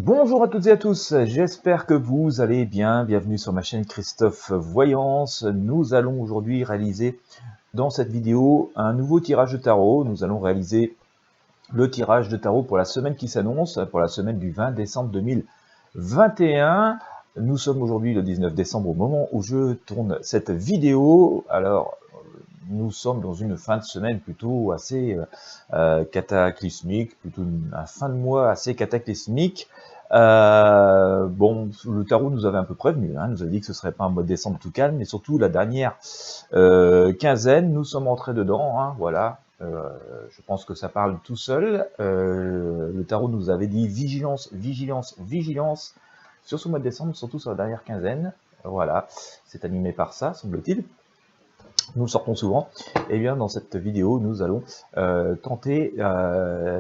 Bonjour à toutes et à tous, j'espère que vous allez bien. Bienvenue sur ma chaîne Christophe Voyance. Nous allons aujourd'hui réaliser dans cette vidéo un nouveau tirage de tarot. Nous allons réaliser le tirage de tarot pour la semaine qui s'annonce, pour la semaine du 20 décembre 2021. Nous sommes aujourd'hui le 19 décembre au moment où je tourne cette vidéo. Alors, nous sommes dans une fin de semaine plutôt assez cataclysmique, plutôt une fin de mois assez cataclysmique. Bon, le tarot nous avait un peu prévenu, nous a dit que ce serait pas un mois de décembre tout calme, mais surtout la dernière quinzaine, nous sommes entrés dedans, voilà. Je pense que ça parle tout seul. Le tarot nous avait dit vigilance, vigilance, vigilance sur ce mois de décembre, surtout sur la dernière quinzaine. Voilà, c'est animé par ça, semble-t-il. Nous sortons souvent. Et bien dans cette vidéo, nous allons tenter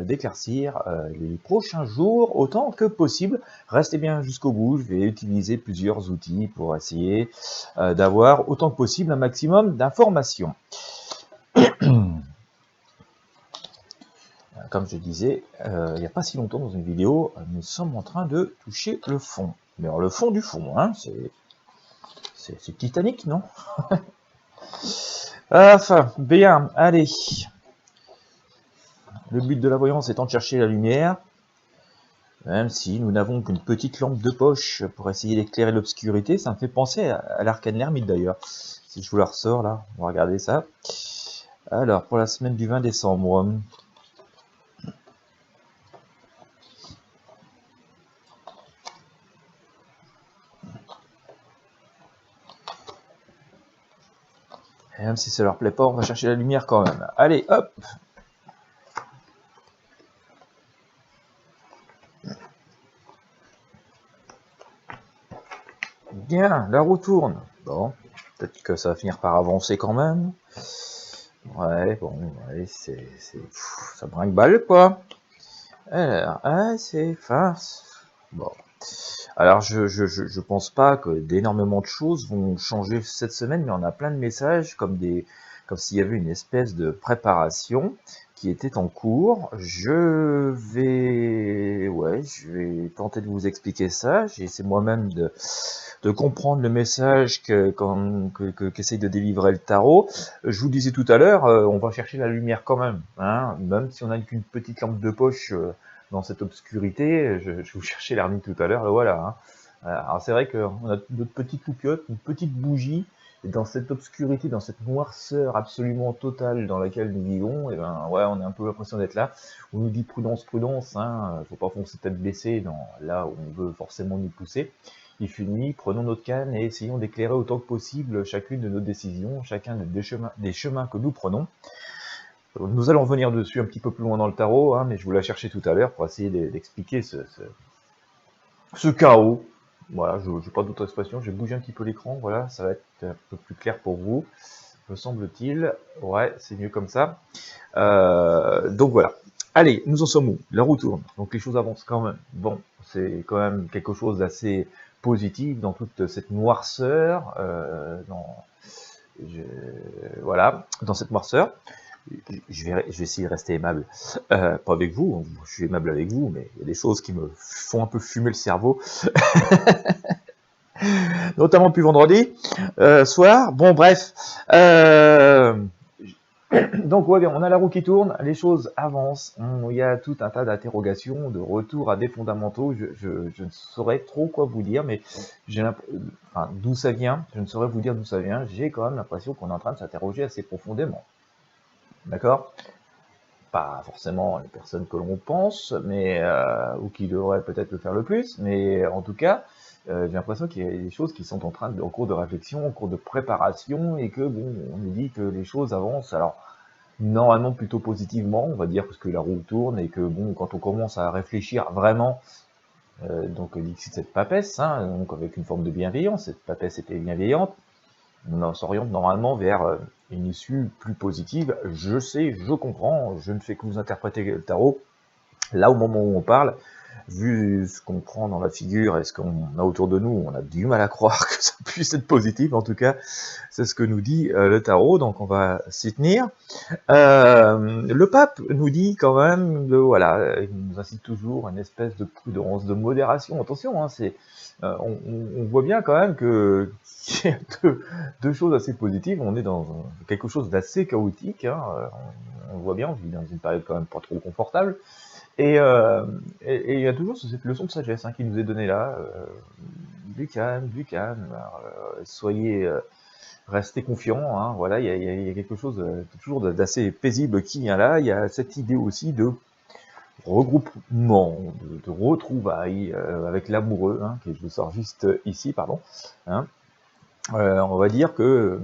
d'éclaircir les prochains jours autant que possible. Restez bien jusqu'au bout, je vais utiliser plusieurs outils pour essayer d'avoir autant que possible un maximum d'informations. Comme je disais, il n'y a pas si longtemps dans une vidéo, nous sommes en train de toucher le fond. Mais alors le fond du fond, c'est Titanic, non? Enfin, bien, allez. Le but de la voyance étant de chercher la lumière, même si nous n'avons qu'une petite lampe de poche pour essayer d'éclairer l'obscurité. Ça me fait penser à l'arcane l'ermite d'ailleurs. Si je vous la ressors là, on va regarder ça. Alors, pour la semaine du 20 décembre. Et même si ça leur plaît pas, on va chercher la lumière quand même. Allez, hop! Bien, la roue tourne. Bon, peut-être que ça va finir par avancer quand même. Ouais, bon, ouais, ça brinque-balle, quoi. Alors, c'est fin. Bon. Alors, je pense pas que d'énormément de choses vont changer cette semaine, mais on a plein de messages comme s'il y avait une espèce de préparation qui était en cours. Je vais tenter de vous expliquer ça. J'essaie moi-même de comprendre le message qu'essaye de délivrer le tarot. Je vous disais tout à l'heure, on va chercher la lumière quand même, même si on n'a qu'une petite lampe de poche dans cette obscurité. Je vous cherchais l'ermite tout à l'heure, le voilà. Alors c'est vrai qu'on a notre petite loupiote, une petite bougie, et dans cette obscurité, dans cette noirceur absolument totale dans laquelle nous vivons, et ben ouais, on a un peu l'impression d'être là. On nous dit prudence, prudence, faut pas foncer tête baissée là où on veut forcément nous pousser. Il fut nuit, prenons notre canne et essayons d'éclairer autant que possible chacune de nos décisions, chacun des chemins que nous prenons. Nous allons revenir dessus un petit peu plus loin dans le tarot, mais je vous l'ai cherché tout à l'heure pour essayer d'expliquer ce chaos. Voilà, je n'ai pas d'autre expression, j'ai bougé un petit peu l'écran, voilà, ça va être un peu plus clair pour vous, me semble-t-il. Ouais, c'est mieux comme ça. Donc voilà. Allez, nous en sommes où? La roue tourne, donc les choses avancent quand même. Bon, c'est quand même quelque chose d'assez positif dans toute cette noirceur, voilà, dans cette noirceur. Je vais essayer de rester aimable, pas avec vous, je suis aimable avec vous, mais il y a des choses qui me font un peu fumer le cerveau, notamment depuis vendredi soir. Bon, bref. Donc, ouais, on a la roue qui tourne, les choses avancent, il y a tout un tas d'interrogations, de retour à des fondamentaux. Je ne saurais trop quoi vous dire, mais d'où ça vient, je ne saurais vous dire d'où ça vient. J'ai quand même l'impression qu'on est en train de s'interroger assez profondément. D'accord? Pas forcément les personnes que l'on pense, mais ou qui devraient peut-être le faire le plus, mais en tout cas, j'ai l'impression qu'il y a des choses qui sont en cours de réflexion, en cours de préparation, et que bon, on nous dit que les choses avancent. Alors normalement plutôt positivement, on va dire, parce que la roue tourne et que bon, quand on commence à réfléchir vraiment, donc dixit cette papesse, donc avec une forme de bienveillance, cette papesse était bienveillante. On s'oriente normalement vers une issue plus positive. Je sais, je comprends, je ne fais que vous interpréter le tarot. Là, au moment où on parle, vu ce qu'on prend dans la figure et ce qu'on a autour de nous, on a du mal à croire que ça puisse être positif. En tout cas, c'est ce que nous dit le tarot, donc on va s'y tenir. Le pape nous dit quand même, voilà, il nous incite toujours à une espèce de prudence, de modération. Attention, hein, on voit bien quand même que qu'il y a deux choses assez positives. On est dans quelque chose d'assez chaotique. Hein, on voit bien, on vit dans une période quand même pas trop confortable. Et il y a toujours cette leçon de sagesse qui nous est donnée là. Du calme, alors, soyez, restez confiants. Hein, voilà, il y a quelque chose toujours d'assez paisible qui vient là. Il y a cette idée aussi de regroupement, de retrouvailles avec l'amoureux, que je vous sors juste ici, pardon. Hein. On va dire que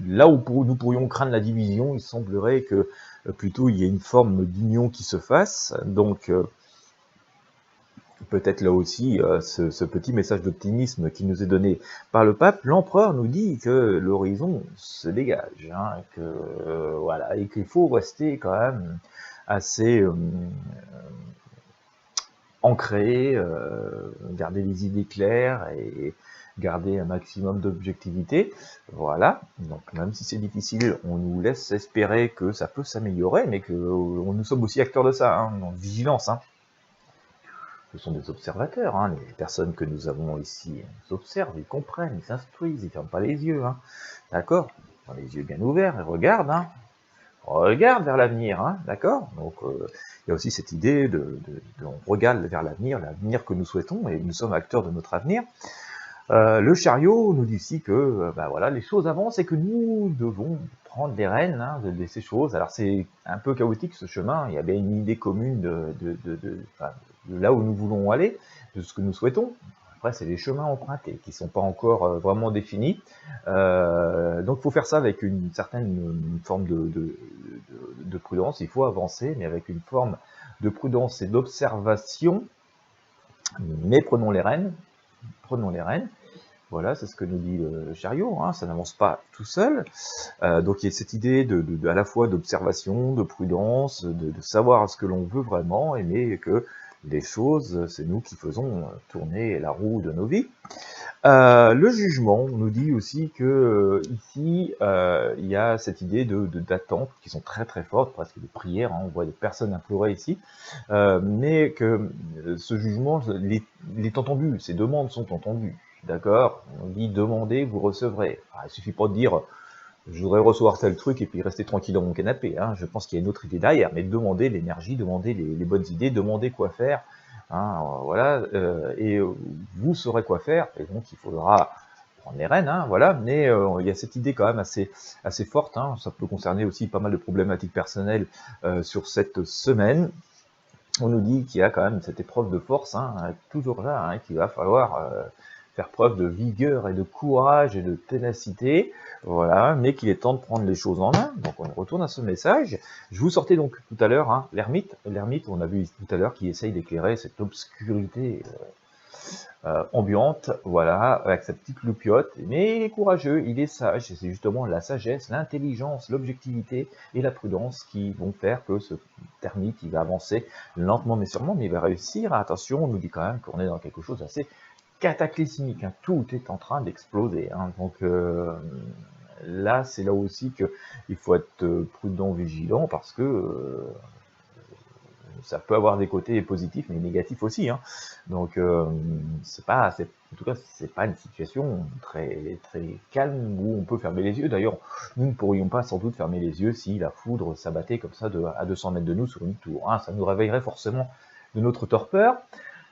là où nous pourrions craindre la division, il semblerait que plutôt il y ait une forme d'union qui se fasse. Donc peut-être là aussi ce petit message d'optimisme qui nous est donné par le pape. L'empereur nous dit que l'horizon se dégage, que voilà, et qu'il faut rester quand même assez ancré, garder les idées claires et garder un maximum d'objectivité. Voilà, donc même si c'est difficile, on nous laisse espérer que ça peut s'améliorer, mais que nous sommes aussi acteurs de ça, en vigilance. Ce sont des observateurs, les personnes que nous avons ici nous observent, ils comprennent, ils s'instruisent, ils ne ferment pas les yeux, d'accord, ils ont les yeux bien ouverts, ils regardent, regarde vers l'avenir, d'accord. Donc il y a aussi cette idée on regarde vers l'avenir que nous souhaitons, et nous sommes acteurs de notre avenir. Le chariot nous dit ici que voilà, les choses avancent et que nous devons prendre les rênes de ces choses. Alors c'est un peu chaotique ce chemin, il y a bien une idée commune de là où nous voulons aller, de ce que nous souhaitons. Après, c'est les chemins empruntés qui ne sont pas encore vraiment définis. Donc il faut faire ça avec une certaine forme de prudence. Il faut avancer, mais avec une forme de prudence et d'observation. Mais prenons les rênes. Voilà, c'est ce que nous dit le chariot, ça n'avance pas tout seul. Donc il y a cette idée à la fois d'observation, de prudence, de savoir ce que l'on veut vraiment, mais que les choses, c'est nous qui faisons tourner la roue de nos vies. Le jugement nous dit aussi que ici, il y a cette idée d'attente qui sont très très fortes, presque de prières, on voit des personnes implorer ici, mais que ce jugement, il est entendu, ces demandes sont entendues, d'accord. On dit demandez, vous recevrez. Il suffit pas de dire je voudrais recevoir tel truc et puis rester tranquille dans mon canapé. Je pense qu'il y a une autre idée derrière, mais demandez l'énergie, demandez les bonnes idées, demandez quoi faire. Voilà, et vous saurez quoi faire, et donc il faudra prendre les rênes, voilà, mais il y a cette idée quand même assez forte, ça peut concerner aussi pas mal de problématiques personnelles sur cette semaine. On nous dit qu'il y a quand même cette épreuve de force, toujours là, qu'il va falloir faire preuve de vigueur et de courage et de ténacité, voilà, mais qu'il est temps de prendre les choses en main. Donc on retourne à ce message. Je vous sortais donc tout à l'heure l'ermite, on a vu tout à l'heure, qui essaye d'éclairer cette obscurité ambiante, voilà, avec sa petite loupiote, mais il est courageux, il est sage, et c'est justement la sagesse, l'intelligence, l'objectivité et la prudence qui vont faire que ce termite, il va avancer lentement mais sûrement, mais il va réussir. Attention, on nous dit quand même qu'on est dans quelque chose d'assez cataclysmique, tout est en train d'exploser, donc là, c'est là aussi qu'il faut être prudent, vigilant, parce que ça peut avoir des côtés positifs mais négatifs aussi, donc en tout cas c'est pas une situation très très calme où on peut fermer les yeux. D'ailleurs, nous ne pourrions pas sans doute fermer les yeux si la foudre s'abattait comme ça à 200 mètres de nous sur une tour, ça nous réveillerait forcément de notre torpeur.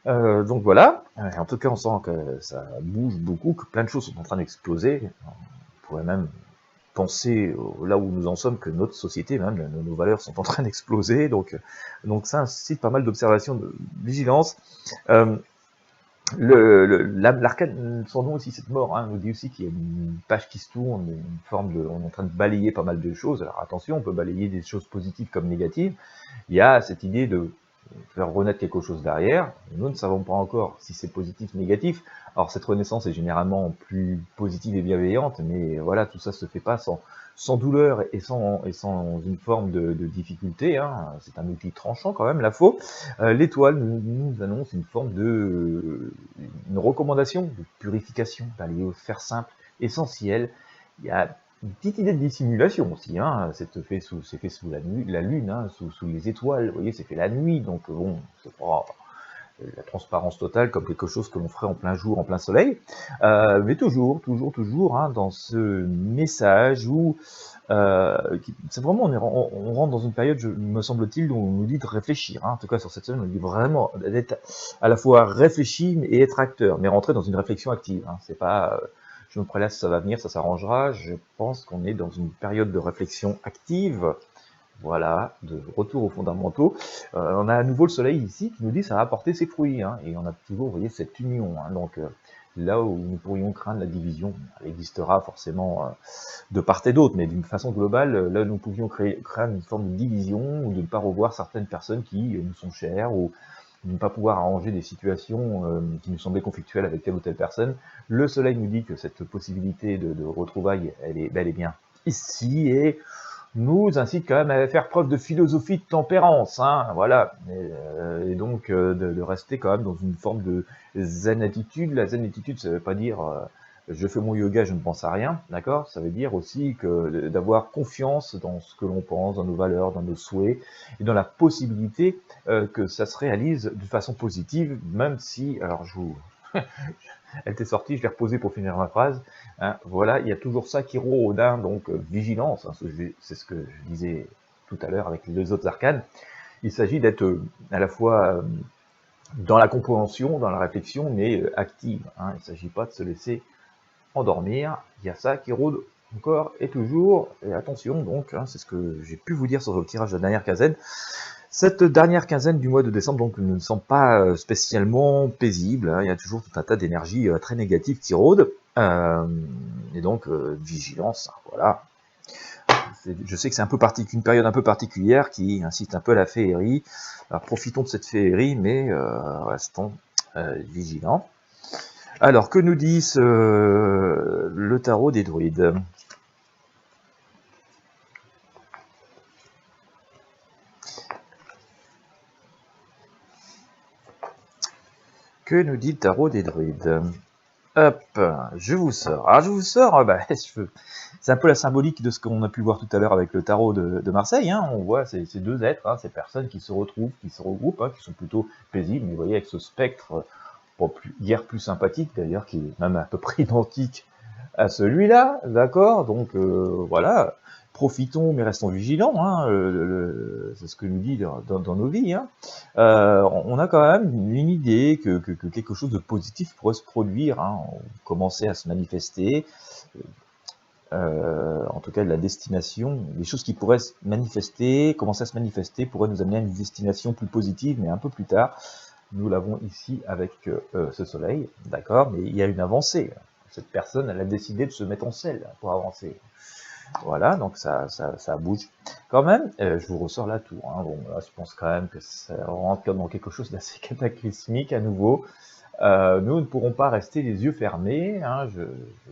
Donc voilà, en tout cas on sent que ça bouge beaucoup, que plein de choses sont en train d'exploser. On pourrait même penser là où nous en sommes que notre société, même nos valeurs sont en train d'exploser, donc ça incite pas mal d'observation, de vigilance. L'arcane sans nom aussi, cette mort, nous dit aussi qu'il y a une page qui se tourne, une forme on est en train de balayer pas mal de choses. Alors attention, on peut balayer des choses positives comme négatives. Il y a cette idée faire renaître quelque chose derrière. Nous ne savons pas encore si c'est positif, négatif. Alors cette renaissance est généralement plus positive et bienveillante, mais voilà, tout ça se fait pas sans douleur et sans une forme de difficulté. Hein. C'est un outil tranchant quand même, la faux. L'étoile nous annonce une forme une recommandation de purification, d'aller au faire simple, essentiel. Il y a une petite idée de dissimulation aussi, hein. C'est fait sous la nuit, la lune, hein, sous les étoiles. Vous voyez, c'est fait la nuit, donc bon, c'est pas la transparence totale comme quelque chose que l'on ferait en plein jour, en plein soleil. Mais toujours, hein, dans ce message où c'est vraiment, on rentre dans une période, me semble-t-il, où on nous dit de réfléchir. Hein. En tout cas, sur cette semaine, on nous dit vraiment d'être à la fois réfléchi et être acteur, mais rentrer dans une réflexion active. Hein. C'est pas je me prélasse, ça va venir, ça s'arrangera. Je pense qu'on est dans une période de réflexion active. Voilà, de retour aux fondamentaux. On a à nouveau le soleil ici qui nous dit que ça va apporter ses fruits. Hein, et on a toujours, vous voyez, cette union. Hein, donc là où nous pourrions craindre la division, elle existera forcément de part et d'autre, mais d'une façon globale, là nous pouvions craindre une forme de division ou de ne pas revoir certaines personnes qui nous sont chères ou de ne pas pouvoir arranger des situations qui nous semblaient conflictuelles avec telle ou telle personne. Le soleil nous dit que cette possibilité de retrouvailles, elle est bel et bien ici et nous incite quand même à faire preuve de philosophie de tempérance, hein, voilà, et donc de rester quand même dans une forme de zen attitude. La zen attitude, ça veut pas dire je fais mon yoga, je ne pense à rien, d'accord? Ça veut dire aussi que d'avoir confiance dans ce que l'on pense, dans nos valeurs, dans nos souhaits, et dans la possibilité que ça se réalise de façon positive, même si, alors je vous... Elle était sortie, je l'ai reposée pour finir ma phrase. Hein, voilà, il y a toujours ça qui rôde, hein, donc vigilance, hein, c'est ce que je disais tout à l'heure avec les autres arcanes. Il s'agit d'être à la fois dans la compréhension, dans la réflexion, mais active. Hein, il ne s'agit pas de se laisser endormir. Il y a ça qui rôde encore et toujours. Et attention, donc, hein, c'est ce que j'ai pu vous dire sur le tirage de la dernière quinzaine. Cette dernière quinzaine du mois de décembre donc ne semble pas spécialement paisible. Hein. Il y a toujours tout un tas d'énergies très négatives qui rôdent. Et donc vigilance, hein, voilà. Je sais que c'est une période un peu particulière qui incite un peu à la féerie. Alors profitons de cette féerie, mais restons vigilants. Alors que nous dit le tarot des druides? Que nous dit le tarot des druides? Hop, je vous sors. Alors je vous sors, c'est un peu la symbolique de ce qu'on a pu voir tout à l'heure avec le tarot de Marseille. Hein. On voit ces deux êtres, hein, ces personnes qui se retrouvent, qui se regroupent, hein, qui sont plutôt paisibles. Mais vous voyez avec ce spectre, hier plus sympathique d'ailleurs, qui est même à peu près identique à celui-là, d'accord? Donc voilà, profitons mais restons vigilants, hein, c'est ce que nous dit dans nos vies. Hein. On a quand même une idée que quelque chose de positif pourrait se produire, hein, commencer à se manifester, en tout cas de la destination, des choses qui pourraient se manifester, commencer à se manifester, pourraient nous amener à une destination plus positive, mais un peu plus tard. Nous l'avons ici avec ce soleil, d'accord, mais il y a une avancée. Cette personne, elle a décidé de se mettre en selle pour avancer. Voilà, donc ça bouge. Quand même, je vous ressors la tour. Hein. Bon, là, je pense quand même que ça rentre dans quelque chose d'assez cataclysmique à nouveau. Nous ne pourrons pas rester les yeux fermés. Hein.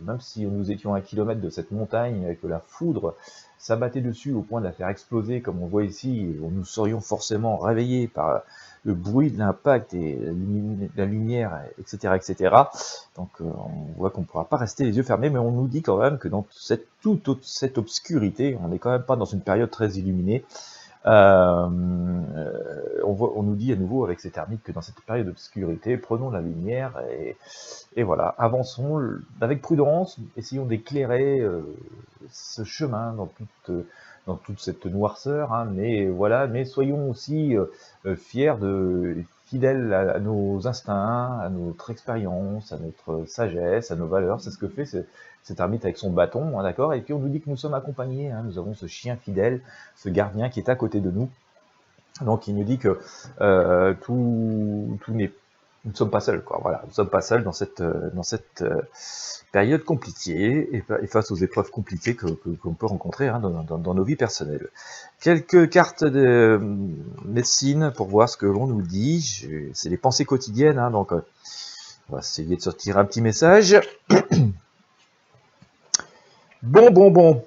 Même si nous étions à 1 kilomètre de cette montagne et que la foudre s'abattait dessus au point de la faire exploser, comme on voit ici, nous serions forcément réveillés par le bruit de l'impact et la lumière, etc., etc. Donc on voit qu'on ne pourra pas rester les yeux fermés, mais on nous dit quand même que dans toute cette obscurité, on n'est quand même pas dans une période très illuminée. On nous dit à nouveau avec cet ermite que dans cette période d'obscurité, prenons la lumière et voilà, avançons avec prudence, essayons d'éclairer ce chemin dans toute cette noirceur, hein, mais voilà, mais soyons aussi fiers fidèles à nos instincts, à notre expérience, à notre sagesse, à nos valeurs. C'est ce que fait cet ermite avec son bâton, hein, d'accord. Et puis on nous dit que nous sommes accompagnés, hein, nous avons ce chien fidèle, ce gardien qui est à côté de nous. Donc il nous dit que tout n'est nous ne sommes pas seuls, quoi. Voilà, nous ne sommes pas seuls dans cette période compliquée et face aux épreuves compliquées qu'on peut rencontrer hein, dans nos vies personnelles. Quelques cartes de médecine pour voir ce que l'on nous dit. C'est les pensées quotidiennes, hein, donc on va essayer de sortir un petit message. Bon.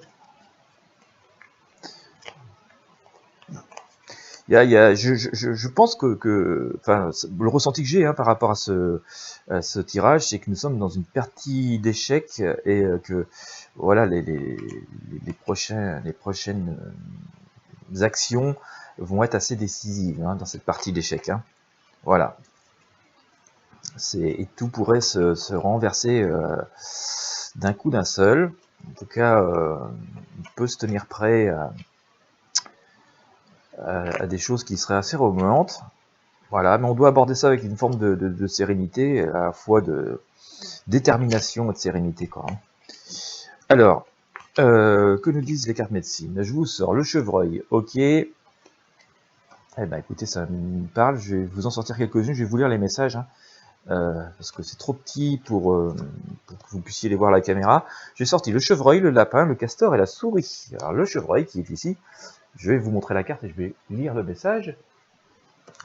Je pense enfin, le ressenti que j'ai hein, par rapport à ce tirage, c'est que nous sommes dans une partie d'échecs et que voilà les prochaines actions vont être assez décisives hein, dans cette partie d'échecs. Hein. Voilà. Et tout pourrait se renverser d'un coup d'un seul. En tout cas, on peut se tenir prêt à des choses qui seraient assez remuantes. Voilà, mais on doit aborder ça avec une forme de sérénité, à la fois de détermination et de sérénité. Quoi. Alors, que nous disent les cartes médecine? Je vous sors le chevreuil, ok. Eh ben écoutez, ça me parle, je vais vous en sortir quelques-unes, je vais vous lire les messages, hein, parce que c'est trop petit pour que vous puissiez les voir à la caméra. J'ai sorti le chevreuil, le lapin, le castor et la souris. Alors le chevreuil qui est ici, je vais vous montrer la carte et je vais lire le message.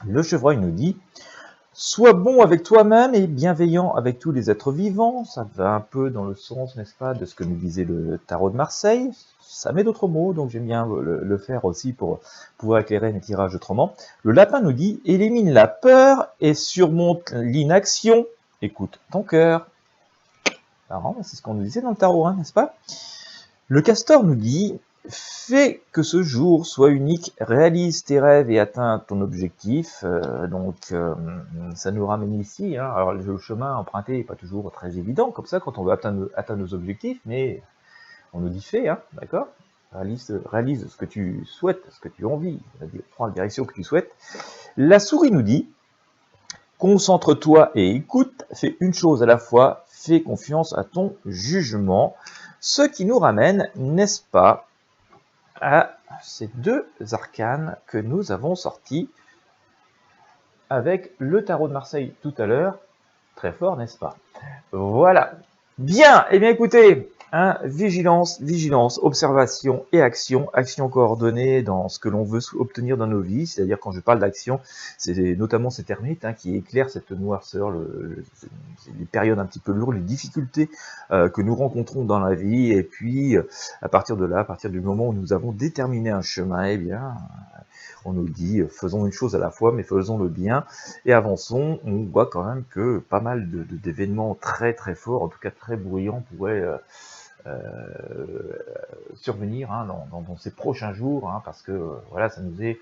Le chevreuil nous dit « Sois bon avec toi-même et bienveillant avec tous les êtres vivants ». Ça va un peu dans le sens, n'est-ce pas, de ce que nous disait le tarot de Marseille. Ça met d'autres mots, donc j'aime bien le faire aussi pour pouvoir éclairer mes tirages autrement. Le lapin nous dit « Élimine la peur et surmonte l'inaction. Écoute ton cœur ». Alors, c'est ce qu'on nous disait dans le tarot, hein, n'est-ce pas? Le castor nous dit « Fais que ce jour soit unique, réalise tes rêves et atteins ton objectif. » Ça nous ramène ici. Hein. Alors, le chemin emprunté n'est pas toujours très évident, comme ça, quand on veut atteindre nos objectifs, mais on nous dit fais, hein, d'accord? Réalise ce que tu souhaites, ce que tu as envie, prends la direction que tu souhaites. La souris nous dit « Concentre-toi et écoute, fais une chose à la fois, fais confiance à ton jugement. » Ce qui nous ramène, n'est-ce pas, à ces deux arcanes que nous avons sortis avec le tarot de Marseille tout à l'heure. Très fort, n'est-ce pas? Voilà. Bien, eh bien écoutez, hein, vigilance, observation et action coordonnée dans ce que l'on veut obtenir dans nos vies, c'est-à-dire quand je parle d'action, c'est notamment ces termites hein, qui éclairent cette noirceur, les périodes un petit peu lourdes, les difficultés que nous rencontrons dans la vie, et puis à partir de là, à partir du moment où nous avons déterminé un chemin, eh bien on nous dit faisons une chose à la fois, mais faisons-le bien et avançons. On voit quand même que pas mal d'événements très très forts, en tout cas très bruyants, pourraient survenir hein, dans ces prochains jours, hein, parce que voilà, ça nous est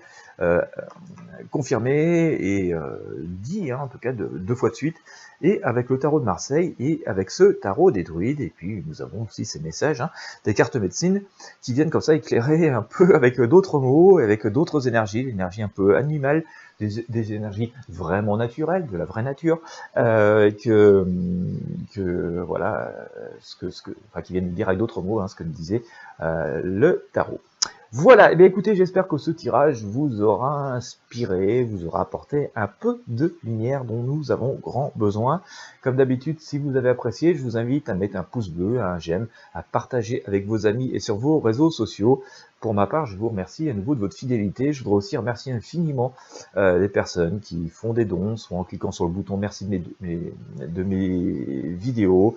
confirmé et dit, hein, en tout cas deux fois de suite, et avec le tarot de Marseille et avec ce tarot des druides, et puis nous avons aussi ces messages, hein, des cartes médecine qui viennent comme ça éclairer un peu avec d'autres mots, avec d'autres énergies, l'énergie un peu animale, des énergies vraiment naturelles, de la vraie nature, que voilà, enfin, qui viennent dire avec d'autres mots, hein, ce que nous disait le tarot. Voilà, et bien écoutez, j'espère que ce tirage vous aura inspiré, vous aura apporté un peu de lumière dont nous avons grand besoin. Comme d'habitude, si vous avez apprécié, je vous invite à mettre un pouce bleu, un j'aime, à partager avec vos amis et sur vos réseaux sociaux. Pour ma part, je vous remercie à nouveau de votre fidélité. Je voudrais aussi remercier infiniment les personnes qui font des dons, soit en cliquant sur le bouton merci de mes vidéos,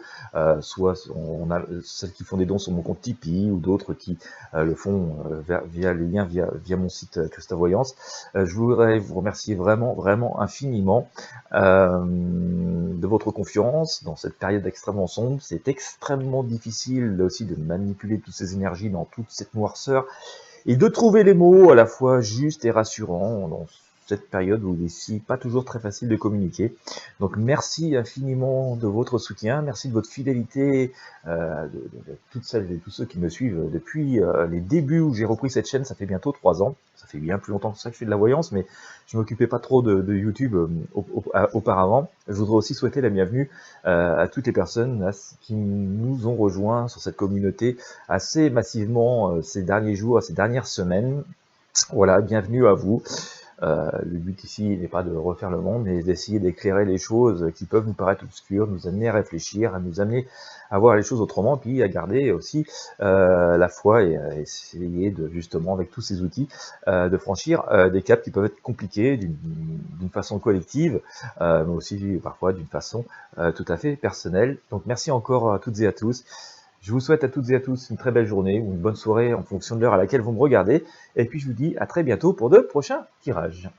soit on a celles qui font des dons sur mon compte Tipeee ou d'autres qui le font via les liens via mon site Christa Voyance. Je voudrais vous remercier vraiment infiniment de votre confiance dans cette période extrêmement sombre. C'est extrêmement difficile aussi de manipuler toutes ces énergies dans toute cette noirceur et de trouver les mots à la fois justes et rassurants dans cette période où il est pas toujours très facile de communiquer. Donc merci infiniment de votre soutien, merci de votre fidélité, de toutes celles et tous ceux qui me suivent depuis les débuts où j'ai repris cette chaîne. Ça fait bientôt 3 ans, ça fait bien plus longtemps que ça que je fais de la voyance, mais je m'occupais pas trop de YouTube auparavant. Je voudrais aussi souhaiter la bienvenue à toutes les personnes qui nous ont rejoints sur cette communauté assez massivement ces derniers jours, ces dernières semaines. Voilà, bienvenue à vous. Le but ici n'est pas de refaire le monde, mais d'essayer d'éclairer les choses qui peuvent nous paraître obscures, nous amener à réfléchir, à nous amener à voir les choses autrement, puis à garder aussi la foi et à essayer de, justement, avec tous ces outils, de franchir des caps qui peuvent être compliqués d'une façon collective, mais aussi parfois d'une façon tout à fait personnelle. Donc merci encore à toutes et à tous. Je vous souhaite à toutes et à tous une très belle journée ou une bonne soirée en fonction de l'heure à laquelle vous me regardez. Et puis je vous dis à très bientôt pour de prochains tirages.